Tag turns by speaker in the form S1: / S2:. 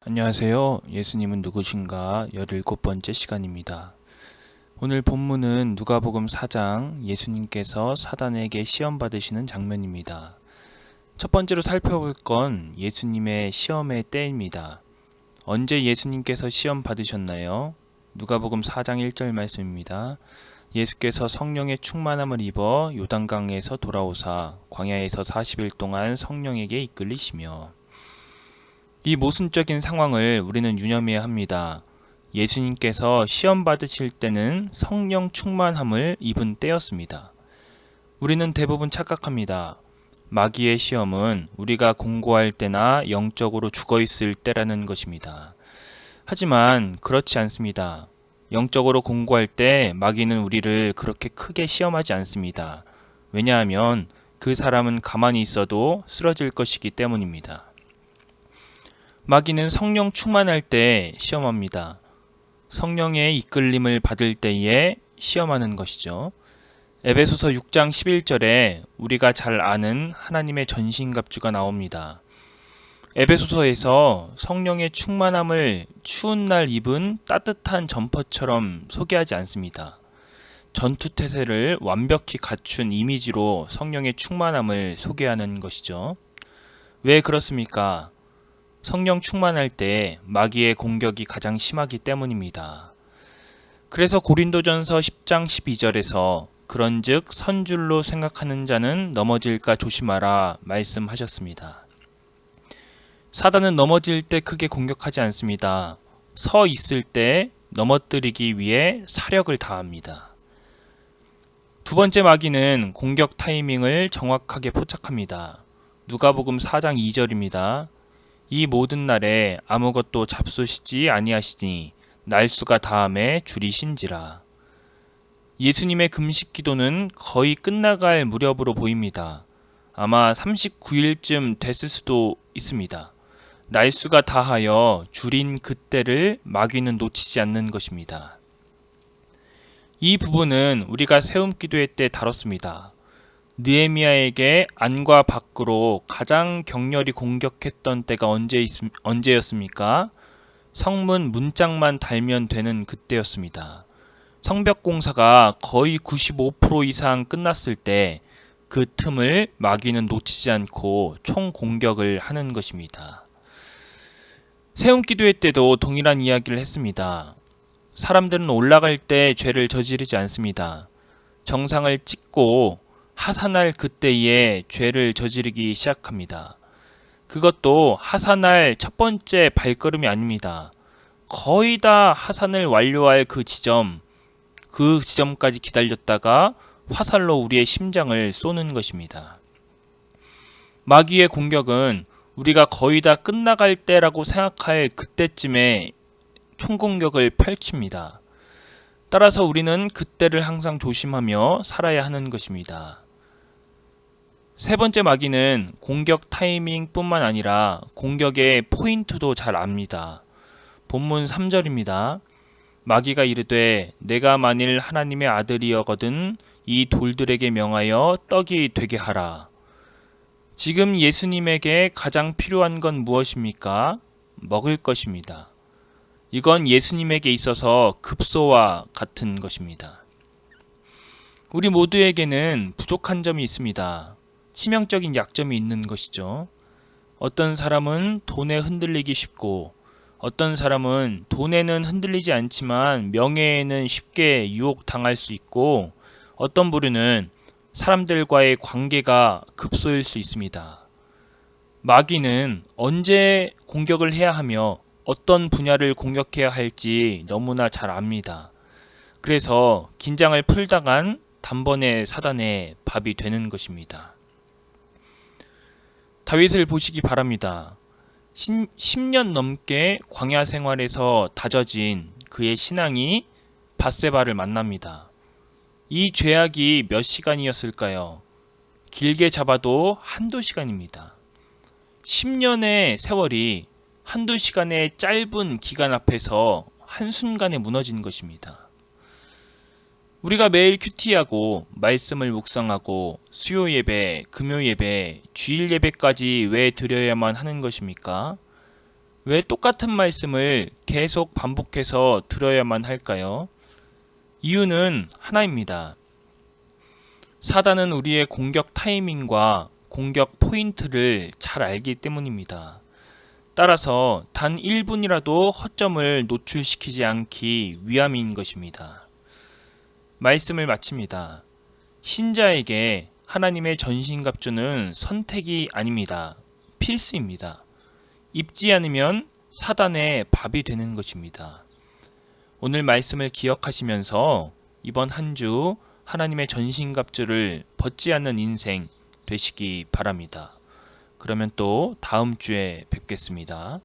S1: 안녕하세요. 예수님은 누구신가 17번째 시간입니다. 오늘 본문은 누가복음 4장 예수님께서 사단에게 시험 받으시는 장면입니다. 첫 번째로 살펴볼 건 예수님의 시험의 때입니다. 언제 예수님께서 시험 받으셨나요? 누가복음 4장 1절 말씀입니다. 예수께서 성령의 충만함을 입어 요단강에서 돌아오사 광야에서 40일 동안 성령에게 이끌리시며, 이 모순적인 상황을 우리는 유념해야 합니다. 예수님께서 시험 받으실 때는 성령 충만함을 입은 때였습니다. 우리는 대부분 착각합니다. 마귀의 시험은 우리가 공고할 때나 영적으로 죽어 있을 때라는 것입니다. 하지만 그렇지 않습니다. 영적으로 공고할 때 마귀는 우리를 그렇게 크게 시험하지 않습니다. 왜냐하면 그 사람은 가만히 있어도 쓰러질 것이기 때문입니다. 마귀는 성령 충만할 때 시험합니다. 성령의 이끌림을 받을 때에 시험하는 것이죠. 에베소서 6장 11절에 우리가 잘 아는 하나님의 전신갑주가 나옵니다. 에베소서에서 성령의 충만함을 추운 날 입은 따뜻한 점퍼처럼 소개하지 않습니다. 전투태세를 완벽히 갖춘 이미지로 성령의 충만함을 소개하는 것이죠. 왜 그렇습니까? 성령 충만할 때 마귀의 공격이 가장 심하기 때문입니다. 그래서 고린도전서 10장 12절에서 그런즉 선줄로 생각하는 자는 넘어질까 조심하라 말씀하셨습니다. 사단은 넘어질 때 크게 공격하지 않습니다. 서 있을 때 넘어뜨리기 위해 사력을 다합니다. 두 번째 마귀는 공격 타이밍을 정확하게 포착합니다. 누가복음 4장 2절입니다. 이 모든 날에 아무것도 잡수시지 아니하시니 날수가 다함에 줄이신지라. 예수님의 금식 기도는 거의 끝나갈 무렵으로 보입니다. 아마 39일쯤 됐을 수도 있습니다. 날수가 다하여 줄인 그때를 마귀는 놓치지 않는 것입니다. 이 부분은 우리가 세움 기도회 때 다뤘습니다. 느헤미야에게 안과 밖으로 가장 격렬히 공격했던 때가 언제였습니까? 성문 문짝만 달면 되는 그때였습니다. 성벽 공사가 거의 95% 이상 끝났을 때 그 틈을 마귀는 놓치지 않고 총 공격을 하는 것입니다. 세움 기도회 때도 동일한 이야기를 했습니다. 사람들은 올라갈 때 죄를 저지르지 않습니다. 정상을 찍고 하산할 그때에 죄를 저지르기 시작합니다. 그것도 하산할 첫 번째 발걸음이 아닙니다. 거의 다 하산을 완료할 그 지점까지 기다렸다가 화살로 우리의 심장을 쏘는 것입니다. 마귀의 공격은 우리가 거의 다 끝나갈 때라고 생각할 그때쯤에 총공격을 펼칩니다. 따라서 우리는 그때를 항상 조심하며 살아야 하는 것입니다. 세 번째 마귀는 공격 타이밍 뿐만 아니라 공격의 포인트도 잘 압니다. 본문 3절입니다. 마귀가 이르되 내가 만일 하나님의 아들이여거든 이 돌들에게 명하여 떡이 되게 하라. 지금 예수님에게 가장 필요한 건 무엇입니까? 먹을 것입니다. 이건 예수님에게 있어서 급소와 같은 것입니다. 우리 모두에게는 부족한 점이 있습니다. 치명적인 약점이 있는 것이죠. 어떤 사람은 돈에 흔들리기 쉽고, 어떤 사람은 돈에는 흔들리지 않지만 명예에는 쉽게 유혹당할 수 있고, 어떤 부류는 사람들과의 관계가 급소일 수 있습니다. 마귀는 언제 공격을 해야 하며 어떤 분야를 공격해야 할지 너무나 잘 압니다. 그래서 긴장을 풀다간 단번에 사단의 밥이 되는 것입니다. 다윗을 보시기 바랍니다. 10년 넘게 광야 생활에서 다져진 그의 신앙이 밧세바를 만납니다. 이 죄악이 몇 시간이었을까요? 길게 잡아도 한두 시간입니다. 10년의 세월이 한두 시간의 짧은 기간 앞에서 한순간에 무너진 것입니다. 우리가 매일 큐티하고 말씀을 묵상하고 수요 예배, 금요 예배, 주일 예배까지 왜 드려야만 하는 것입니까? 왜 똑같은 말씀을 계속 반복해서 들어야만 할까요? 이유는 하나입니다. 사단은 우리의 공격 타이밍과 공격 포인트를 잘 알기 때문입니다. 따라서 단 1분이라도 허점을 노출시키지 않기 위함인 것입니다. 말씀을 마칩니다. 신자에게 하나님의 전신갑주는 선택이 아닙니다. 필수입니다. 입지 않으면 사단의 밥이 되는 것입니다. 오늘 말씀을 기억하시면서 이번 한 주 하나님의 전신갑주를 벗지 않는 인생 되시기 바랍니다. 그러면 또 다음 주에 뵙겠습니다.